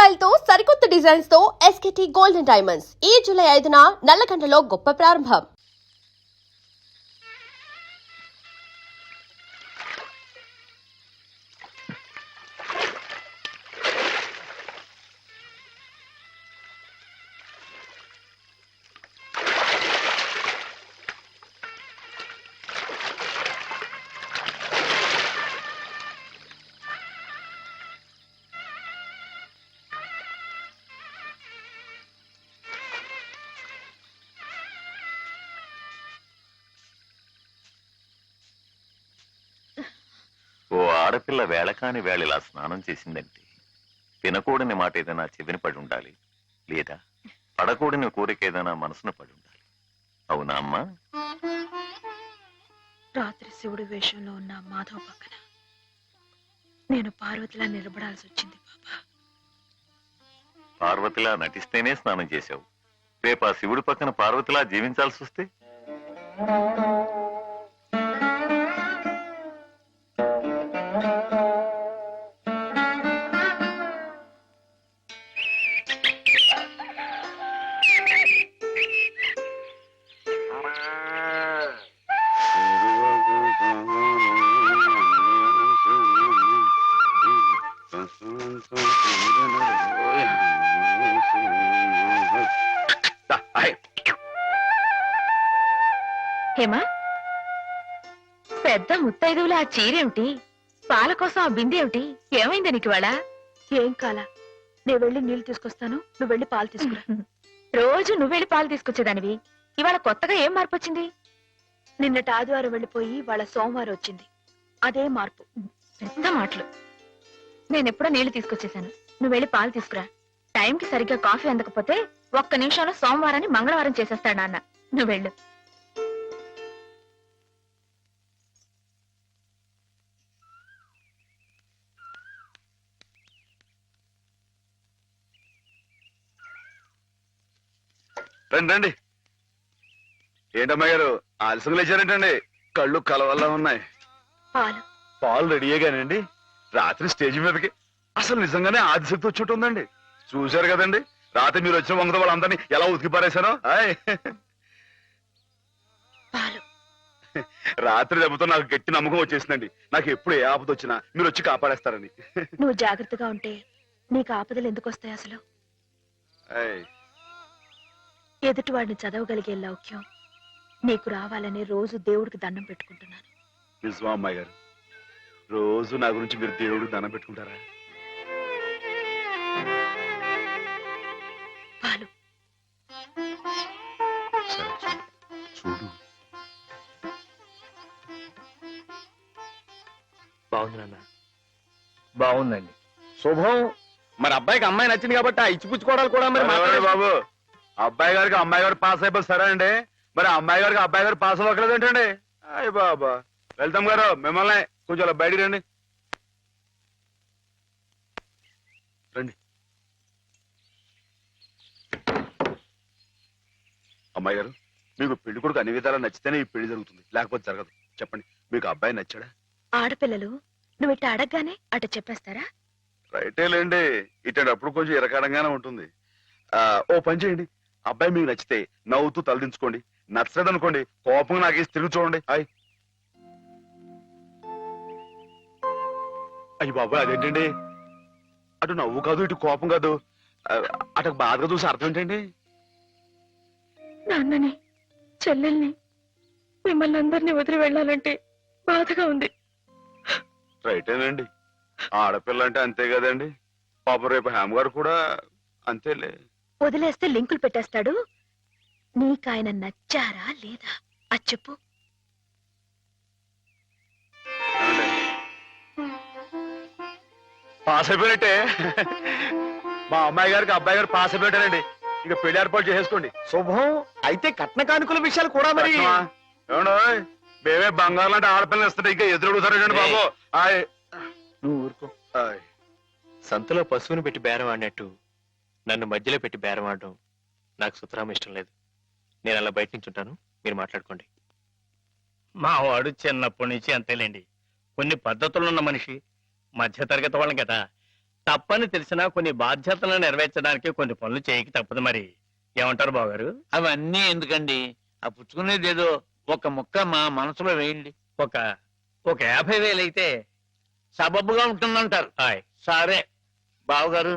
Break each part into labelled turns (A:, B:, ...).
A: Style తో సరికొత్త designs తో ఎస్కేటీ గోల్డెన్ డైమండ్స్ ఈ జూలై 5న నల్లకంటలో గొప్ప ప్రారంభం.
B: ఓ ఆడపిల్ల వేళకాని వేళలా స్నానం చేసిందంటే తినకూడని మాట ఏదైనా చెవిని పడి ఉండాలి, లేదా పడకూడని కోరిక ఏదైనా మనసును పడి ఉండాలి. అవునా అమ్మా?
C: రాత్రి శివుడి వేషంలో ఉన్న మాధవ్ పక్కన నేను పార్వతిలా నిలబడాల్సి వచ్చింది బాబా.
B: పార్వతిలా నటిస్తేనే స్నానం చేశావు. రేపు ఆ శివుడి పక్కన పార్వతిలా జీవించాల్సి వస్తే
C: హేమా, పెద్ద ముత్తైదువులు ఆ చీరేమిటి? పాల కోసం ఆ బిందెమిటి? ఏమైంది నీకు ఇవాళ? ఏం కాలా, నేను వెళ్ళి నీళ్లు తీసుకొస్తాను, నువ్వు వెళ్ళి పాలు తీసుకురా. రోజు నువ్వు వెళ్ళి పాలు తీసుకొచ్చేదానివి, ఇవాళ కొత్తగా ఏం మార్పు వచ్చింది? నిన్నటి ఆదివారం వెళ్ళిపోయి వాళ్ళ సోమవారం వచ్చింది, అదే మార్పు. పెద్ద మాటలు. నేనెప్పుడో నీళ్లు తీసుకొచ్చేసాను, నువ్వు వెళ్ళి పాలు తీసుకురా. టైంకి సరిగ్గా కాఫీ అందకపోతే ఒక్క నిమిషంలో సోమవారాన్ని మంగళవారం చేసేస్తాడు నాన్న. నువ్వు వెళ్ళు.
D: రండి రండి. ఏంటమ్మా గారు ఆలస్యం లేచారేంటండి? కళ్ళు కలవల్లా ఉన్నాయి. పాలు రెడీయేగానండి. రాత్రి స్టేజ్ మీదకి అసలు నిజంగానే ఆదిశక్తి వచ్చి ఉందండి. చూశారు కదండి రాత్రి మీరు వచ్చిన వంగతో వాళ్ళందరినీ ఎలా ఉతికి పారేశానో. రాత్రి దెబ్బతో నాకు గట్టి నమ్మకం వచ్చేసిందండి. నాకు ఎప్పుడు ఏ ఆపద వచ్చినా మీరు వచ్చి కాపాడేస్తారని.
C: నువ్వు జాగ్రత్తగా ఉంటే నీకు ఆపదలు ఎందుకు వస్తాయి? అసలు ఎదుటివాడిని చదవగలిగే లౌక్యం నీకు రావాలని రోజు దేవుడికి దండం పెట్టుకుంటున్నాను.
D: నిజమా అమ్మాయి గారు? రోజు నా గురించి మీరు దేవుడికి దండం పెట్టుకుంటారా?
C: పాలు
D: చూడు.
E: బాగుంది నాన్న, బాగుందండి.
F: శుభం. మరి అబ్బాయికి అమ్మాయి నచ్చింది కాబట్టి ఆ ఇచ్చిపుచ్చుకోవడాలు కూడా మరి మాట్లాడే
D: బాబు, అబ్బాయి గారికి అమ్మాయి గారు పాస్ అయిపోయి సరే అండి, మరి అమ్మాయి గారికి అబ్బాయి గారు పాస్ అవ్వట్లేదు ఏంటండి? అయ్య బాబా. వెళ్తాం గారు, మిమ్మల్ని కొంచెం అలా బయటికి రండి. రండి. అమ్మాయి గారు, మీకు పెళ్లి కొడుకు అన్ని విధాలా నచ్చితేనే ఈ పెళ్లి జరుగుతుంది, లేకపోతే జరగదు. చెప్పండి, మీకు అబ్బాయి నచ్చాడా?
C: ఆడపిల్లలు నువ్వు ఇట్ట అడగగానే అట చెప్పేస్తారా?
D: రైటే లేండి, ఇటప్పుడు కొంచెం ఇరకాడంగానే ఉంటుంది. ఓ పని చేయండి, అబ్బాయి మీకు నచ్చితే నవ్వుతూ తలదించుకోండి, నచ్చలేదు అనుకోండి కోపంగా నాకేసి తిరిగి చూడండి. అయ్యి బాబు, అదేంటండి అటు నవ్వు కాదు ఇటు కోపం కాదు, అటు బాధగా చూసి అర్థం ఏంటండి?
C: నాన్నని చెల్లెల్ని మిమ్మల్ని అందరినీ వదిలి వెళ్ళాలంటే బాధగా ఉంది.
D: రైటేనండి, ఆడపిల్ల అంటే అంతే కదండి. పాపం రేపు హేమ గారు కూడా అంతేలే.
C: వదిలేస్తే లింకులు పెట్టేస్తాడు. నీకాయన నచ్చారా లేదా అది చెప్పు.
D: పాస్ అయిపోయినట్టే. మా అమ్మాయి గారికి అబ్బాయి గారు పాస్ అయిపోయారండి. ఇక పెళ్లి ఏర్పాటు చేసేసుకోండి.
F: శుభం. అయితే కట్న కానుకల విషయాలు కూడా మరి
D: ఏమండో, మేమే బంగారం లాంటి ఆడపిల్లలు ఇస్తుంటే ఇంకా ఎదురడుగుతారండి బాబు.
E: నువ్వు ఊరుకో. సంతలో పశువుని పెట్టి బేరం ఆడినట్టు నన్ను మధ్యలో పెట్టి బేరం ఆడడం నాకు సుతరాం ఇష్టం లేదు. నేను అలా బయట నుంచి ఉంటాను, మీరు మాట్లాడుకోండి.
G: మా వాడు చిన్నప్పటి నుంచి అంతేలేండి. కొన్ని పద్ధతులున్న మనిషి, మధ్య తరగతి వాళ్ళం కదా. తప్పని తెలిసినా కొన్ని బాధ్యతలను నెరవేర్చడానికి కొన్ని పనులు చేయక తప్పదు మరి. ఏమంటారు బావగారు?
F: అవన్నీ ఎందుకండి? ఆ పుచ్చుకునేది ఏదో ఒక ముక్క మా మనసులో వేయండి.
G: ఒక 50,000 అయితే
F: సబబుగా ఉంటుందంటారు.
G: హాయ్
F: సరే బావగారు,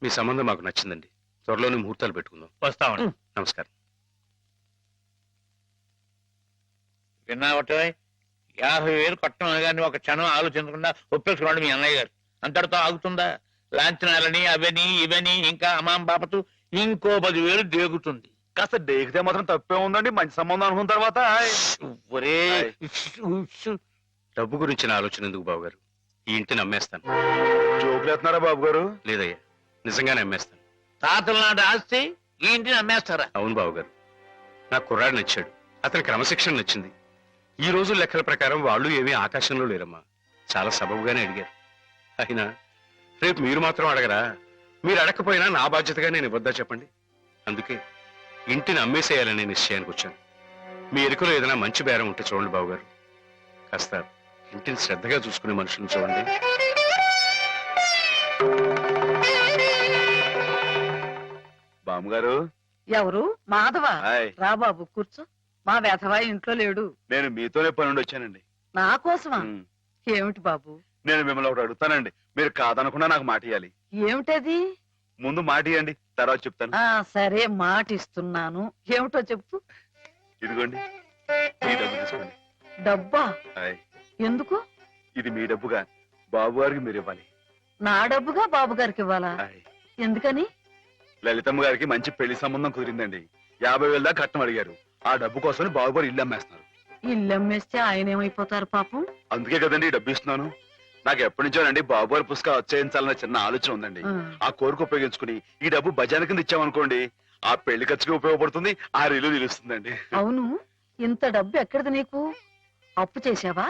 H: మీ సంబంధం మాకు నచ్చిందండి. త్వరలోనే ముహూర్తాలు పెట్టుకుందాం.
G: వస్తామండి.
H: నమస్కారం.
F: విన్నావట 50,000 కట్టడం కానీ ఒక క్షణం ఆలోచించకుండా ఒప్పేసుకోండి మీ అన్నయ్య గారు. అంతటితో ఆగుతుందా? లాంఛనాలని అవని ఇవని ఇంకా అమాం బాపతు ఇంకో 10,000 దేగుతుంది.
D: కాస్త డేకితే మాత్రం తప్పే ఉందండి. మంచి సంబంధం అనుకున్న తర్వాత
F: ఒరే
H: డబ్బు గురించిన ఆలోచన ఎందుకు బావగారు? ఈ ఇంటిని అమ్మేస్తాను.
D: జోకులు ఎత్తున్నారా బాబు గారు?
H: లేదయ్యా, నిజంగానే అమ్మేస్తాను.
F: తాతల నాటి ఆస్తి ఈ ఇంటిని అమ్మేస్తారా?
H: అవును బావగారు, నాకు కుర్రాడు నచ్చాడు. అతని క్రమశిక్షణ నచ్చింది. ఈ రోజు లెక్కల ప్రకారం వాళ్ళు ఏమీ ఆకాశంలో లేరమ్మా. చాలా సబబుగానే అడిగారు. అయినా రేపు మీరు మాత్రం అడగరా? మీరు అడగకపోయినా నా బాధ్యతగా నేను ఇవ్వద్దా చెప్పండి? అందుకే ఇంటిని అమ్మేసేయాలనే నిశ్చయానికి వచ్చాను. మీ ఎరుకలో ఏదైనా మంచి బేరం ఉంటే చూడండి బావగారు. కాస్త ఇంటిని శ్రద్ధగా చూసుకునే మనుషులను చూడండి.
D: బామ్మగారు.
I: ఎవరు? మాధవ.
D: హాయ్.
I: రా బాబు కూర్చో. మా వెధవా ఇంట్లో లేడు.
D: నేను మీతోనే పని నుండి వచ్చానండి.
I: నా కోసమా?
D: ఉమ్.
I: ఏమిటి బాబు?
D: నేను మిమ్మల్ని ఒకటి అడుగుతానండి. మీరు కాదనకుండా నాకు మాట ఇవ్వాలి.
I: ఏమిటది?
D: ముందు మాట ఇవ్వండి, తర్వాత చెప్తాను.
I: సరే మాట ఇస్తున్నాను. ఏమిటో చెప్పు.
D: ఇదిగోండి, ఈ డబ్బు తీసుకోండి.
I: డబ్బా?
D: హాయ్.
I: ఎందుకు? ఇది
D: మీ డబ్బుగా బాబు గారికి మీరు ఇవ్వాలి.
I: నా డబ్బుగా బాబు గారికి ఇవ్వాలా?
D: హాయ్.
I: ఎందుకని?
D: లలితమ్మ గారికి మంచి పెళ్లి సంబంధం కుదిరిందండి. 50,000 దాకా కట్నం అడిగారు. ఆ డబ్బు కోసం బాబు గారు ఇల్లు అమ్మేస్తున్నారు.
I: ఇల్లు అమ్మేస్తే ఆయన ఏమైపోతారు పాపం?
D: అందుకే కదండి ఈ డబ్బు ఇస్తున్నాను. నాకు ఎప్పటి నుంచోనండి బాబు గారి పుస్తకం వచ్చేయించాలన్న చిన్న ఆలోచన ఉందండి. ఆ కోరిక ఉపయోగించుకుని ఈ డబ్బు బజార్ కింద ఇచ్చామనుకోండి, ఆ పెళ్లి ఖర్చుకి ఉపయోగపడుతుంది, ఆ ఇల్లు నిలుస్తుందండి.
I: అవును, ఇంత డబ్బు ఎక్కడిది నీకు? అప్పు చేశావా?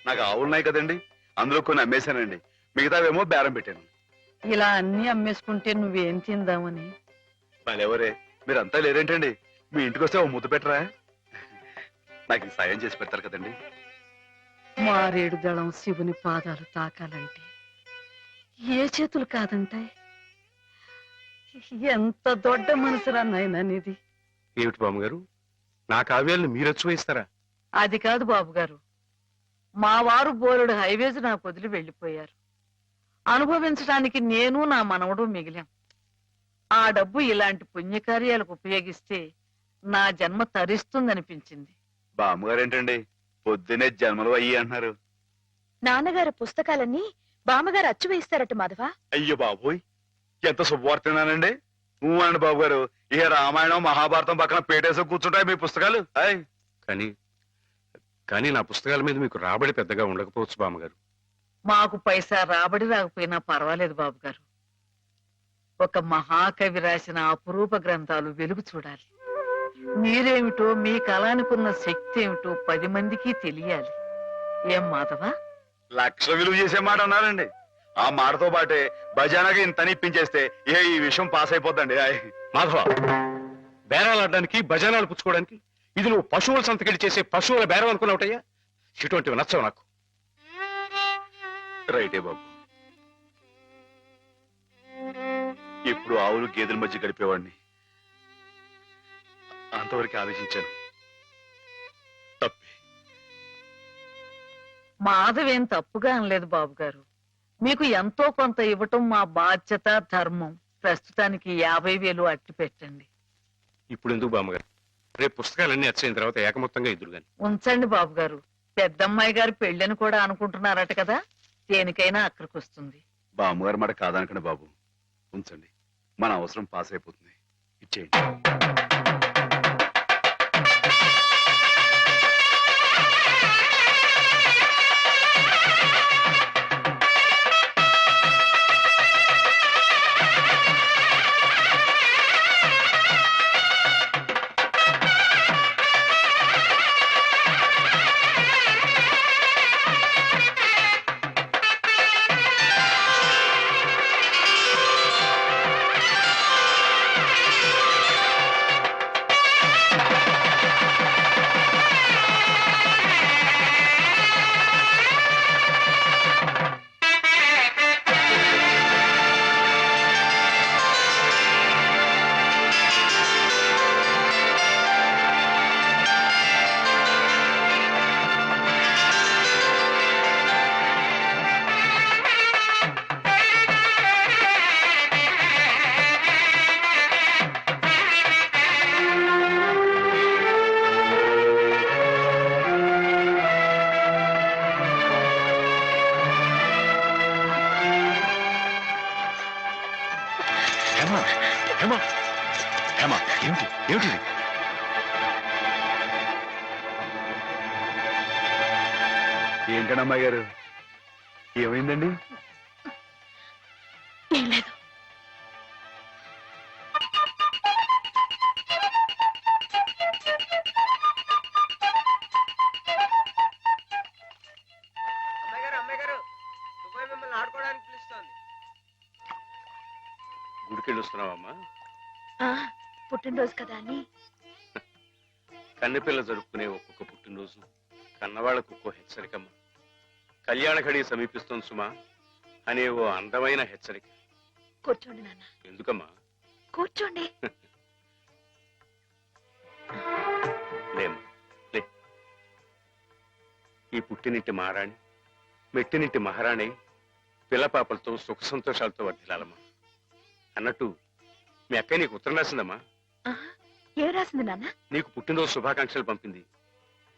D: నాకు ఆవులున్నాయి కదండి, అందులో కొన్ని అమ్మేశానండి. మిగతావేమో బేరం పెట్టాను.
I: ఇలా అన్ని అమ్మేసుకుంటే నువ్వేం తిందామని?
D: మళ్ళెవరే మీరంతా లేరేంటండి? మీ ఇంటికి వస్తే ఓ ముద్దు పెట్టరా? నాకు ఈ సాయం చేసి పెడతారు కదండి.
I: మారేడు దళం శివుని పాదాలు తాకాలంటే ఏ చేతులు కాదంటాయి? ఎంత దొడ్డ మనసురా నాయనా నీది.
H: ఏమిటి బామ్మగారు, నా కావ్యాలను మీరు వచ్చి వేస్తారా?
I: అది కాదు బాబు గారు, మా వారు బోలెడు హైవేస్ నాకు వదిలి వెళ్ళిపోయారు. అనుభవించడానికి నేను నా మనవడు మిగిలాం. ఆ డబ్బు ఇలాంటి పుణ్యకార్యాలకు ఉపయోగిస్తే నా జన్మ తరిస్తుందనిపించింది.
D: బామ్మగారు ఏంటండి పొద్దునే జన్మలు అయ్యి అంటున్నారు?
C: నాన్నగారు పుస్తకాలన్నీ బామ్మగారు అచ్చు వేయిస్తారట మాధవ.
D: అయ్యో బాబోయ్, ఎంత శుభవార్తనానండి. నువ్వు అండి బాబు గారు, ఇక రామాయణం మహాభారతం పక్కన పేటేసో కూర్చుంటాయి మీ పుస్తకాలు.
H: కానీ నా పుస్తకాల మీద మీకు రాబడి పెద్దగా ఉండకపోవచ్చు బామ్మగారు.
I: మాకు పైసా రాబడి రాకపోయినా పర్వాలేదు బాబు గారు. ఒక మహాకవి రాసిన అపురూప గ్రంథాలు వెలుగు చూడాలి. మీరేమిటో, మీ కళానికున్న శక్తి ఏమిటో 10 మందికి తెలియాలి. ఏం మాధవా?
D: లక్ష విలువ చేసే మాట అన్నారండి. ఆ మాటతో పాటే భజానగా ఇంత ఇప్పించేస్తే ఈ విషయం పాస్ అయిపోద్దండి.
H: మాధవ, బేరాలు ఆడడానికి భజనాలు పుచ్చుకోవడానికి ఇది నువ్వు పశువుల సంతకెళ్ళి చేసే పశువుల బేరం అనుకున్నావుటయ్యా? ఇటువంటివి నచ్చవు నాకు.
D: రైటే బాబు, ఇప్పుడు ఆవులు గేదెల మధ్య గడిపేవాడిని. అంతవరకు ఆలోచించాను. తప్పే.
I: మాధవేం తప్పుగా అనలేదు బాబు గారు. మీకు ఎంతో కొంత ఇవ్వటం మా బాధ్యత, ధర్మం. ప్రస్తుతానికి 50,000 అట్టి పెట్టండి.
H: ఇప్పుడు ఎందుకు బామ్మగారు? రేపు పుస్తకాలన్నీ వచ్చైన తర్వాత ఏకమొత్తంగా ఇద్దరు గాని.
I: ఉంచండి బాబు గారు. పెద్దమ్మాయి గారి పెళ్ళని కూడా అనుకుంటున్నారట కదా, దేనికైనా అక్కడికి వస్తుంది.
D: బామ్మగారు మాట కాదనకండి బాబు, ఉంచండి. మన అవసరం పాస్ అయిపోతుంది. ఇచ్చేయండి. హేమా హేమా హేమా ఏమిటి ఏమిటి ఏంటండి అమ్మాయి గారు ఏమైందండి?
C: ఏం లేదు.
H: గుడికెళ్ళి వస్తున్నావమ్మా?
C: పుట్టినరోజు కదా అని.
H: కన్నెపిల్ల జరుపుకునే ఒక్కొక్క పుట్టినరోజు కన్నవాళ్లకు ఒక్కో హెచ్చరికమ్మా. కళ్యాణ ఘడి సమీపిస్తుంది సుమా అనే ఓ అందమైన హెచ్చరిక.
C: కూర్చోండి నాన్న.
H: ఎందుకమ్మా?
C: కూర్చోండి.
H: లేమ్మా లే. ఈ పుట్టినింటి మహారాణి మెట్టినింటి మహారాణి పిల్లపాపలతో సుఖ సంతోషాలతో వర్ధిల్లాలమ్మా. అన్నట్టు మీ అక్కయ్య నీకు ఉత్తరం రాసిందమ్మా.
C: ఏం రాసింది నాన్న?
H: నీకు పుట్టినరోజు శుభాకాంక్షలు పంపింది.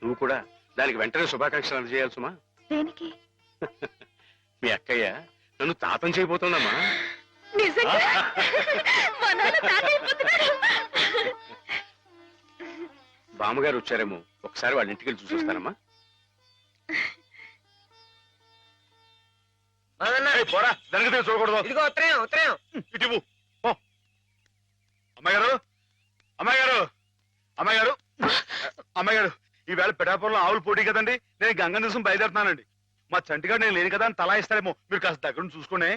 H: నువ్వు కూడా దానికి వెంటనే శుభాకాంక్షలు అందజేయాలి సుమా.
C: దేనికి?
H: మీ అక్కయ్య నన్ను తాతం చేయబోతుందమ్మా.
C: నిజంగా? మా నాన్న తాతయ్య అయిపోతున్నాడు.
H: బామ్మగారు వచ్చారేమో, ఒకసారి వాళ్ళ ఇంటికి వెళ్ళి చూసొస్తానమ్మా.
D: పోరా దానికి చూడకూడదు.
J: ఇదిగో ఉత్తరం ఉత్తరం.
D: ఇటు అమ్మాయి గారు అమ్మాయి గారు అమ్మాయి గారు అమ్మాయి గారు ఈవేళ పిఠాపురంలో ఆవులు పోటీ కదండి. నేను గంగ దివసం బయలుదేరుతున్నానండి. మా చంటిగాడు నేను లేని కదా అని తలా ఇస్తారేమో. మీరు కాస్త దగ్గర నుంచి చూసుకోండి.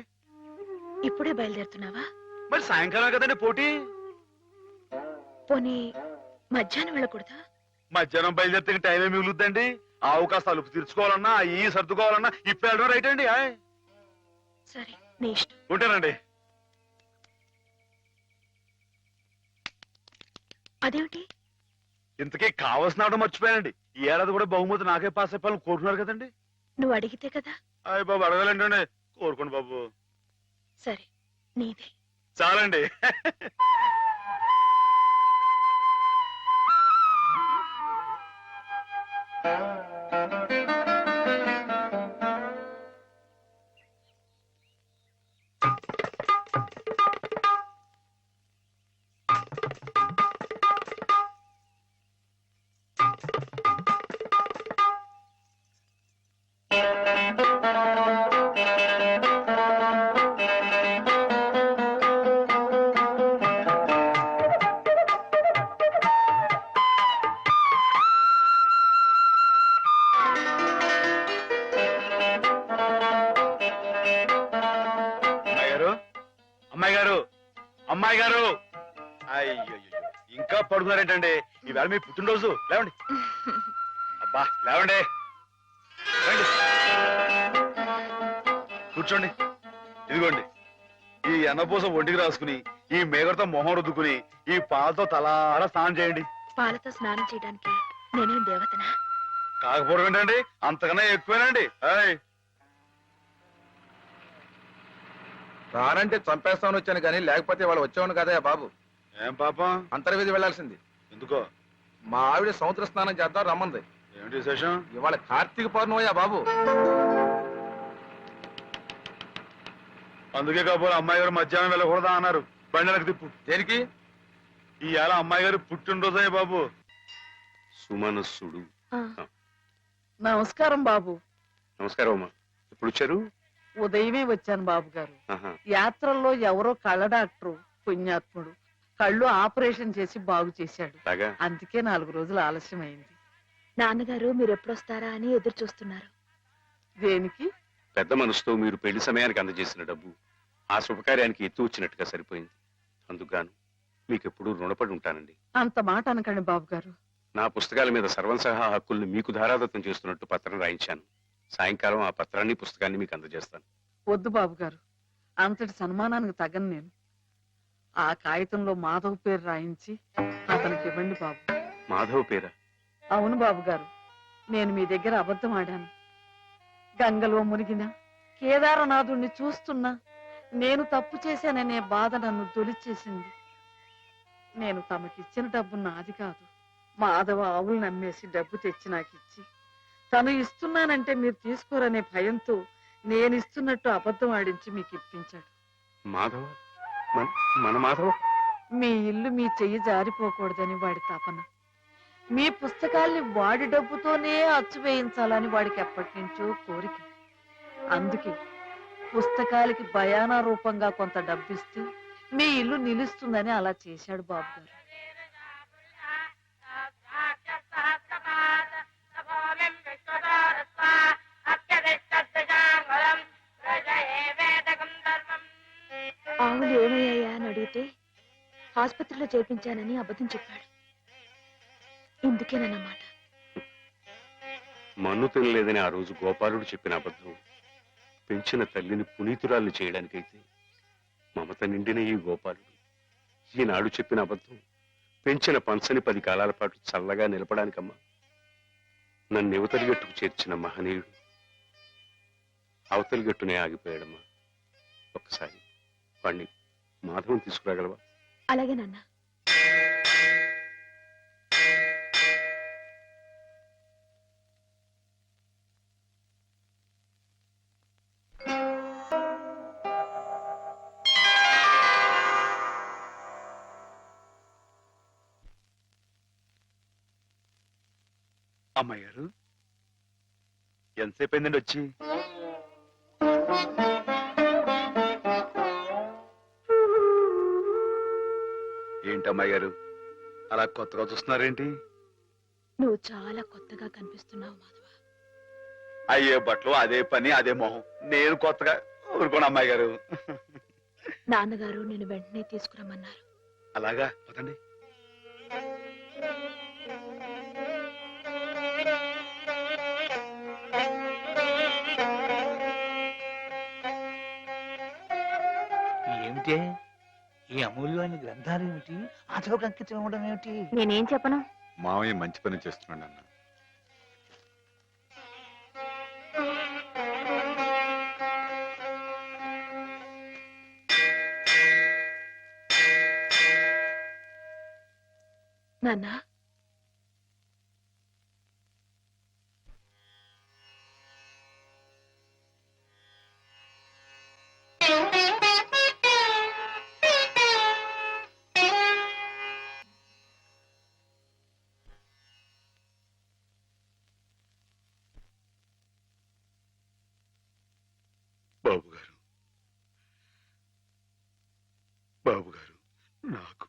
C: ఇప్పుడే బయలుదేరుతున్నావా?
D: మరి సాయంకాలం కదండి పోటీ.
C: పోనీ మధ్యాహ్నం వెళ్ళకూడదా?
D: మధ్యాహ్నం బయలుదేరితే టైం ఏమి మిగులుద్దండి. ఆవు కాస్త అలుపు తీర్చుకోవాలన్నా ఈ సర్దుకోవాలన్నా ఇప్పుడు వెళ్ళడం రైట్ అండి.
C: సరే నీ ఇష్టం.
D: ఉంటానండి.
C: అదేమిటి?
D: ఇంతకీ కావాల్సిన ఆవిడ మర్చిపోయానండి. ఈ ఏడాది కూడా బహుమతి నాకే పాస్ అయిపోవాలని కోరుకున్నారు కదండి.
C: నువ్వు అడిగితే కదా.
D: అయ్య బాబు అడగాలండి. కోరుకోండి బాబు.
C: సరే నీదే.
D: చాలండి. అమ్మాయి గారు అమ్మాయి గారు అయ్యో ఇంకా పడుకున్నారేంటండి? ఈవేళ మీ పుట్టినరోజు. లేవండి. అబ్బా లేవండి. రండి కూర్చోండి. ఇదిగోండి ఈ ఎన్నపూస ఒంటికి రాసుకుని ఈ మేగడతో మొహం రుద్దుకుని ఈ పాలతో తలారా స్నానం చేయండి.
C: పాలతో స్నానం చేయడానికి నేనేం దేవతనా?
D: కాకపోవడం ఏంటండి, అంతకన్నా ఎక్కువేనండి.
J: రానంటే చంపేస్తామని వచ్చాను కానీ లేకపోతే వాళ్ళు వచ్చేవాడు కదా బాబు.
D: ఏం పాపం?
J: అంతర్వేది వెళ్లాల్సింది.
D: ఎందుకో?
J: మా ఆవిడ సముద్ర స్నానం చేద్దాం రమ్మంది.
D: ఏమిటి విశేషం?
J: ఇవాళ కార్తీక పౌర్ణమయ్యా బాబు.
D: అందుకే కాబోలు అమ్మాయి గారు మధ్యాహ్నం వెళ్ళకూడదా అన్నారు. బండలకు తిప్పు.
J: దేనికి?
D: ఇవాళ అమ్మాయి గారు పుట్టినరోజే బాబు.
H: సుమనస్సుడు.
I: నమస్కారం బాబు.
H: నమస్కారం అమ్మా. ఎప్పుడు వచ్చారు?
I: ఉదయమే వచ్చాను బాబు గారు.
H: ఆహా.
I: యాత్రల్లో ఎవరో కళ్ళ డాక్టరు పుణ్యాత్ముడు కళ్ళు ఆపరేషన్ చేసి బాగు చేశాడు.
H: బాగా.
I: అందుకే 4 రోజులు ఆలస్యమైంది.
C: నాన్నగారు మీరు ఎప్పుడొస్తారా అని ఎదురు చూస్తున్నారు.
I: దేనికి?
H: పెద్ద మనసుతో మీరు పెళ్లి సమయానికి అందజేసిన డబ్బు ఆ శుభకార్యానికి ఎత్తు వచ్చినట్టుగా సరిపోయింది. అందుకుగాను మీకు ఎప్పుడూ రుణపడి ఉంటానండి.
I: అంత మాట అనకండి బాబు గారు.
H: నా పుస్తకాల మీద సర్వసహా హక్కుల్ని మీకు ధారాదత్తం చేస్తున్నట్టు పత్రం రాయించాను. సాయంకాలం ఆ పత్రాన్ని పుస్తకాన్ని మీకు అందజేస్తాను.
I: వద్దు బాబు గారు, అంతటి సన్మానానికి తగను నేను. ఆ కాగితంలో మాధవ్ పేరు రాయించి అతనికి ఇవ్వండి బాబు.
H: మాధవ్ పేరా?
I: అవును బాబు గారు, నేను మీ దగ్గర అబద్ధం ఆడాను. గంగలో మునిగిన కేదారనాథుణ్ణి చూస్తున్నా నేను తప్పు చేశాననే బాధ నన్ను తొలిచేసింది. నేను తమకిచ్చిన డబ్బు నాది కాదు. మాధవ ఆవులు నమ్మేసి డబ్బు తెచ్చి నాకిచ్చి తను ఇస్తున్నానంటే మీరు తీసుకోరనే భయంతో నేను ఇస్తున్నట్టు అబద్ధం ఆడించి మీకు ఇప్పించాడు.
H: మాధవ్? మన మాధవ్
I: మీ ఇల్లు మీ చెయ్యి జారిపోకూడదని వాడి తపన. మీ పుస్తకాల్ని వాడి డబ్బుతోనే అచ్చు వేయించాలని వాడికి ఎప్పటి నుంచో కోరిక. అందుకే పుస్తకాలకి బయానా రూపంగా కొంత డబ్బిస్తే మీ ఇల్లు నిలుస్తుందని అలా చేశాడు బాబు గారు.
C: ఆవులు ఏమయ్యాయా అని అడిగితే ఆసుపత్రిలో చేర్పించానని అబద్ధం చెప్పాడు. ఇందుకేనన్నమాట.
H: మన్ను తినలేదని ఆ రోజు గోపాలుడు చెప్పిన అబద్ధం పెంచిన తల్లిని పునీతురాల్ని చేయడానికైతే, మమత నిండిన ఈ గోపాలుడు ఈనాడు చెప్పిన అబద్ధం పెంచిన పంచని 10 కాలాల పాటు చల్లగా నిలపడానికమ్మా. నన్ను యువతలి గట్టుకు చేర్చిన మహనీయుడు అవతలి గట్టునే ఆగిపోయాడమ్మా. ఒక్కసారి వాణ్ణి మాధవం తీసుకురాగలవా?
C: అలాగే నాన్న.
D: అమ్మాయి గారు ఎంతసేపు అయిందండి వచ్చి? ఏంటమ్మాయి గారు అలా కొత్తగా చూస్తున్నారేంటి?
C: నువ్వు చాలా కొత్తగా కనిపిస్తున్నావు మాధవ.
D: అయ్యే బట్టలు అదే పని అదే మొహం, నేను కొత్తగా ఊరుకోను అమ్మాయి గారు.
C: నాన్నగారు నేను వెంటనే తీసుకురమ్మన్నారు.
D: అలాగా పదండి.
F: ఏమిటే ఈ అమూల్యమైన గ్రంథాలు ఏమిటి? ఆటోకి అంకితం ఇవ్వడం ఏమిటి?
C: నేనేం చెప్పను.
J: మామయ్య మంచి పని చేస్తున్నాడు అన్న.
C: నాన్న,
D: బాబు గారు, బాబు గారు, నాకు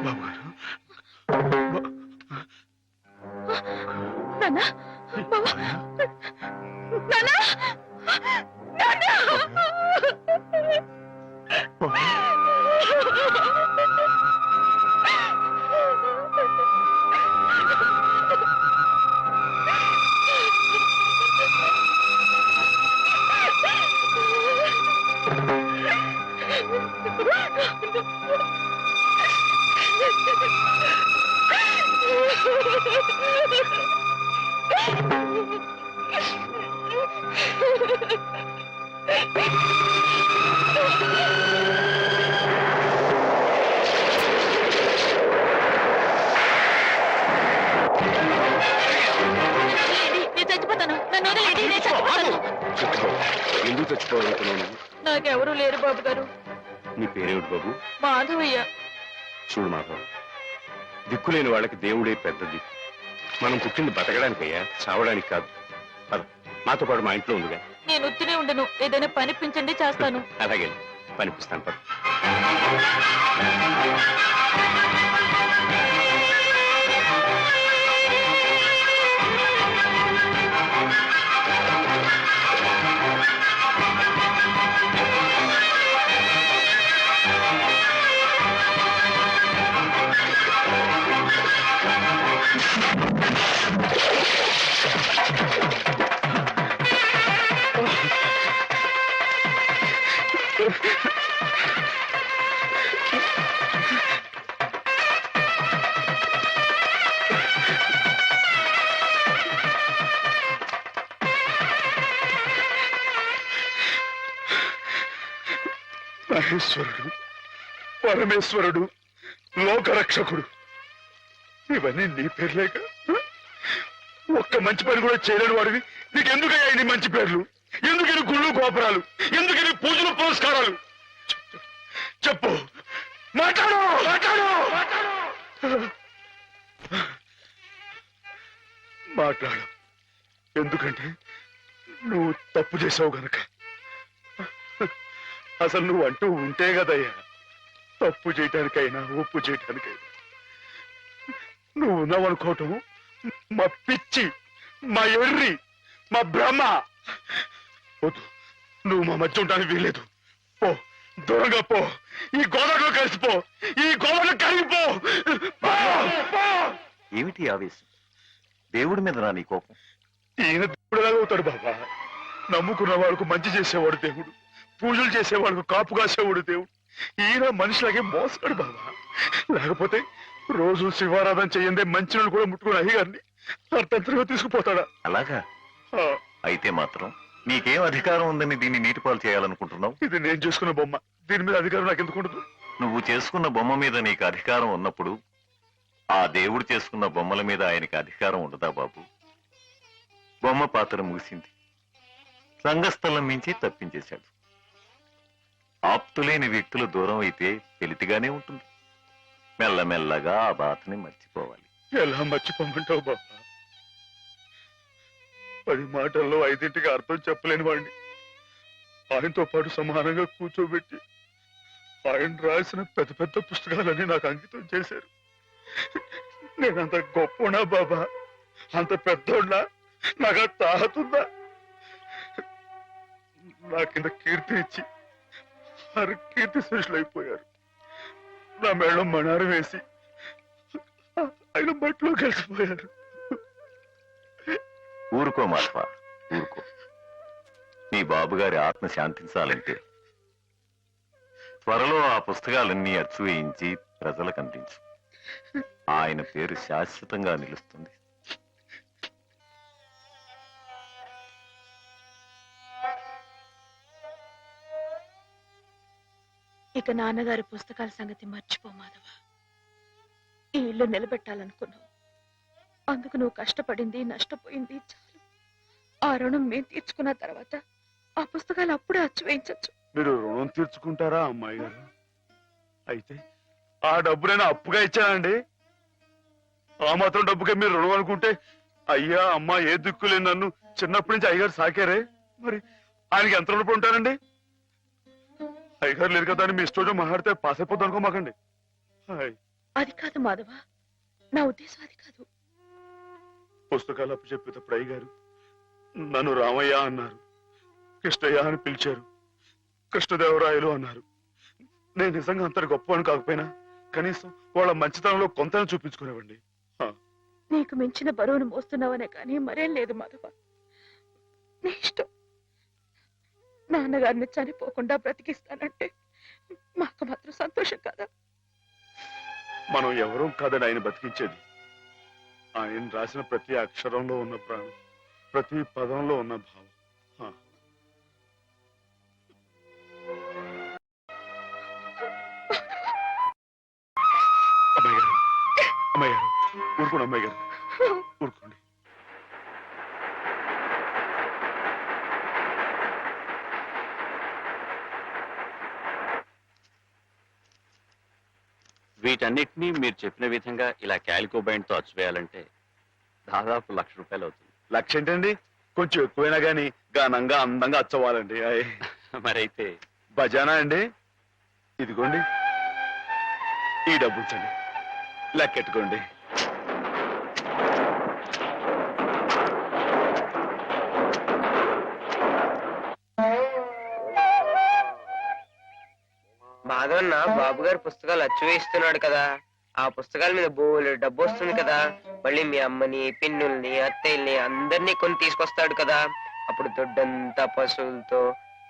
D: బాబు గారు,
C: నాన్న, బావ, నాన్న, నాన్న.
H: ఎందుకు చచ్చిపోవాలనుకున్నాను?
I: నాకెవరూ లేరు బాబు గారు.
H: నీ పేరేమిటి బాబు?
I: మాధవయ్య.
H: చూడు మాధవ్, దిక్కులేని వాళ్ళకి దేవుడే పెద్ద దిక్కు. మనం పుట్టింది బతకడానికయ్యా, చావడానికి కాదు. పద, మాతో పాటు మా ఇంట్లో ఉందిగా.
I: నేను ఉత్తినే ఉండను, ఏదైనా పనిపించండి చేస్తాను.
H: అలాగే పనిపిస్తాను. పద.
D: మహేశ్వరుడు, పరమేశ్వరుడు, లోకరక్షకుడు, ఇవన్నీ నీ పేర్లేక ఒక్క మంచి పని కూడా చేయలేని వాడివి నీకెందుకయ్యా ఇన్ని మంచి పేర్లు? ఎందుకని గుళ్ళు గోపురాలు? ఎందుకని పూజలు పురస్కారాలు? చెప్పు, మాట్లాడు మాట్లాడు మాట్లాడు. ఎందుకంటే నువ్వు తప్పు చేసావు గనక. అసలు నువ్వు అంటూ ఉంటే కదయ్యా తప్పు చేయటానికైనా ఒప్పు చేయటానికైనా. నువ్వు ఉన్నావనుకోవటం మా పిచ్చి, మా ఎర్రి, మా భ్రమ. వద్దు, నువ్వు మా మధ్య ఉండడానికి వీల్లేదు. పో, దూరంగా పో. ఈ గోదావరిలో కలిసిపో, ఈ గోదావరిలో కరిగిపో.
B: ఏమిటి ఆవేశం? దేవుడి మీద నా నీ కోపం?
D: ఈయన దేవుడులాగా అవుతాడు బాబా. నమ్ముకున్న వాళ్ళకు మంచి చేసేవాడు దేవుడు, పూజలు చేసేవాళ్ళకు కాపు కాసేవాడు దేవుడు. ఈయన మనిషిలాగే మోసాడు బాబా. లేకపోతే రోజు శివారాధన చెయ్యందే మంచి కూడా ముట్టుకుని అయ్యగారిని అర్థంతరంగా తీసుకుపోతాడా?
B: అలాగా?
D: ఆ,
B: అయితే మాత్రం నీకేం అధికారం ఉందని దీన్ని నీటిపాలు చేయాలనుకుంటున్నావు?
D: ఇది నేను చేసుకున్న బొమ్మ, దీని మీద అధికారం నాకు ఎందుకు ఉండదు?
B: నువ్వు చేసుకున్న బొమ్మ మీద నీకు అధికారం ఉన్నప్పుడు ఆ దేవుడు చేసుకున్న బొమ్మల మీద ఆయనకి అధికారం ఉండదా బాబు? బొమ్మ పాత్ర ముగిసింది, రంగస్థలం మించి తప్పించేశాడు. ఆప్తులేని వ్యక్తులు దూరం అయితే వెలితిగానే ఉంటుంది. మెల్లమెల్లగా ఆ బాధని మర్చిపోవాలి.
D: ఎలా మర్చిపోమంటావు బాబా? 10 మాటల్లో 5ంటికి అర్థం చెప్పలేని వాడిని ఆయనతో పాటు సమానంగా కూర్చోబెట్టి ఆయన రాసిన పెద్ద పెద్ద పుస్తకాలన్నీ నాకు అంకితం చేశారు. నేనంత గొప్పనా బాబా? అంత పెద్దోడ్నా? నాకు తాహతుందా? నా కింద కీర్తి ఇచ్చి వారు కీర్తి శిష్యులు అయిపోయారు. నా మేడం మణారు వేసి ఆయన బట్టలో కలిసిపోయారు.
B: ఊరుకో మాధవ, ఊరుకో. నీ బాబుగారి ఆత్మ శాంతించాలంటే త్వరలో ఆ పుస్తకాలన్నీ అచ్చు వేయించి ప్రజలకు అందించు. ఆయన పేరు శాశ్వతంగా నిలుస్తుంది.
C: ఇక నాన్నగారి పుస్తకాల సంగతి మర్చిపో మాధవ. ఈ ఇల్లు నిలబెట్టాలనుకున్నావు, అందుకు నువ్వు కష్టపడింది నష్టపోయింది చాలు. ఆ రుణం మేము తీర్చుకున్న తర్వాత ఆ పుస్తకాలు అప్పుడే అచ్చు వేయించచ్చు.
D: మీరు రుణం తీర్చుకుంటారా అమ్మాయి గారు? అయితే ఆ డబ్బు నేను అప్పుగా ఇచ్చానండి. ఆ మాత్రం డబ్బుకే మీరు రుణం అనుకుంటే అయ్యా అమ్మా ఏ దిక్కులేని నన్ను చిన్నప్పటి నుంచి అయ్యగారు సాకారే, మరి ఆయనకి ఎంత రుణపడి ఉంటానండి? అయ్యగారు లేదు కదా అని మీ ఇష్టం మాట్లాడితే పాస్ అయిపోద్ది అనుకోమాకండి.
C: అది కాదు మాధవ, నా ఉద్దేశం అది కాదు.
D: పుస్తకాలు అప్పు చెప్పేటప్పుడు అయ్యగారు నన్ను రామయ్య అన్నారు, కృష్ణయ్య అని పిలిచారు, కృష్ణదేవరాయలు అన్నారు. నేను నిజంగా అంత గొప్పవాడిని కాకపోయినా కనీసం వాళ్ళ మంచితనంలో కొంత చూపించుకునేవండి.
C: నీకు మించిన బరువును మోస్తున్నావనే కానీ మరేం లేదు మాధవ. నీ ఇష్టం. నాన్నగారిని చనిపోకుండా బ్రతికిస్తానంటే మాకు మాత్రం సంతోషం కదా?
D: మనం ఎవరూ కాదని ఆయన బతికించేది. ఆయన రాసిన ప్రతి అక్షరంలో ఉన్న ప్రాణం, ప్రతి పదంలో ఉన్న భావం. అమ్మాయి గారు, అమ్మాయి గారు, ఊరుకోండి అమ్మాయి గారు, ఊరుకోండి.
G: వీటన్నిటినీ మీరు చెప్పిన విధంగా ఇలా క్యాలికో బైండ్ తో అచ్చువేయాలంటే దాదాపు ₹1,00,000 అవుతుంది.
D: లక్ష ఏంటండి? కొంచెం ఎక్కువైనా గానీ ఘనంగా అందంగా అచ్చవ్వాలండి.
G: మరైతే
D: బజానా అండి. ఇదిగోండి, ఈ డబ్బు ఉంచండి, లెక్కెట్టుకోండి.
K: మాధవన్న బాబు గారు పుస్తకాలు అచ్చు వేస్తున్నాడు కదా, ఆ పుస్తకాల మీద బోలెడు డబ్బు వస్తుంది కదా. మళ్ళీ మీ అమ్మని, పిన్నుల్ని, అత్తయ్యల్ని అందరినీ కొని తీసుకొస్తాడు కదా. అప్పుడు దొడ్డంతా పశువులతో,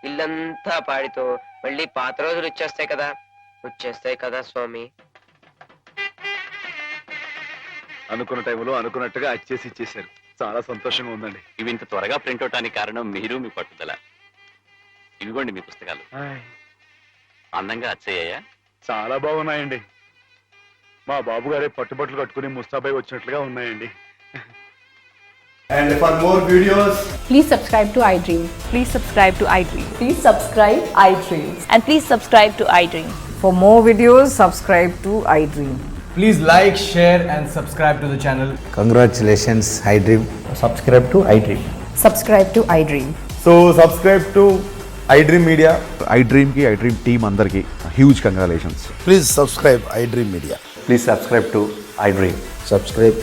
K: ఇల్లంతా పాడితో మళ్ళీ పాత రోజులు వచ్చేస్తాయి కదా స్వామి.
D: అనుకున్న టైంలో అనుకున్నట్టుగా అచ్చేసి ఇచ్చేశారు. చాలా సంతోషంగా ఉందండి.
G: ఇవి ఇంత త్వరగా ప్రింట్ అవటానికి కారణం మీరు, మీ పట్టుదల. ఇవిగోండి మీ పుస్తకాలు. అందంగా అచ్చయ్యాయా?
D: చాలా బాగున్నాయండి. మా బాబు గారే పట్టుబట్టలు కట్టుకుని ముస్తాబాయి వచ్చినట్లుగా ఉన్నాయండి. And for more videos,
C: Please subscribe to iDream. Please subscribe to iDream.
I: Please subscribe iDream.
C: And please subscribe to iDream.
I: For more videos, subscribe to iDream.
J: Please like, share and subscribe to the channel.
L: Congratulations, iDream.
J: Subscribe to iDream.
I: Subscribe to iDream.
D: so subscribe to iDream Media. iDream ki iDream team andarki huge congratulations.
L: Please subscribe iDream Media.
G: Please subscribe to iDream.
L: Subscribe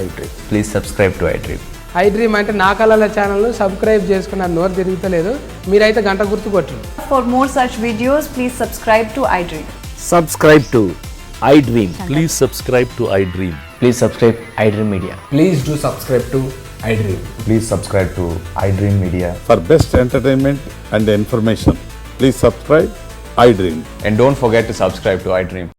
L: iDream.
G: Please subscribe to iDream.
J: iDream అంటే నా కళల channel subscribe చేసుకున్న నోరు తిరుగుతలేదు, మీరైతే గంట గుర్తు కొట్టండి.
I: For more such videos, please subscribe to iDream.
L: Subscribe to iDream.
G: Please subscribe to iDream. Please subscribe iDream media.
J: Please do subscribe to iDream.
D: Please subscribe to iDream Media.
L: For best entertainment and information, please subscribe iDream.
G: And don't forget to subscribe to iDream.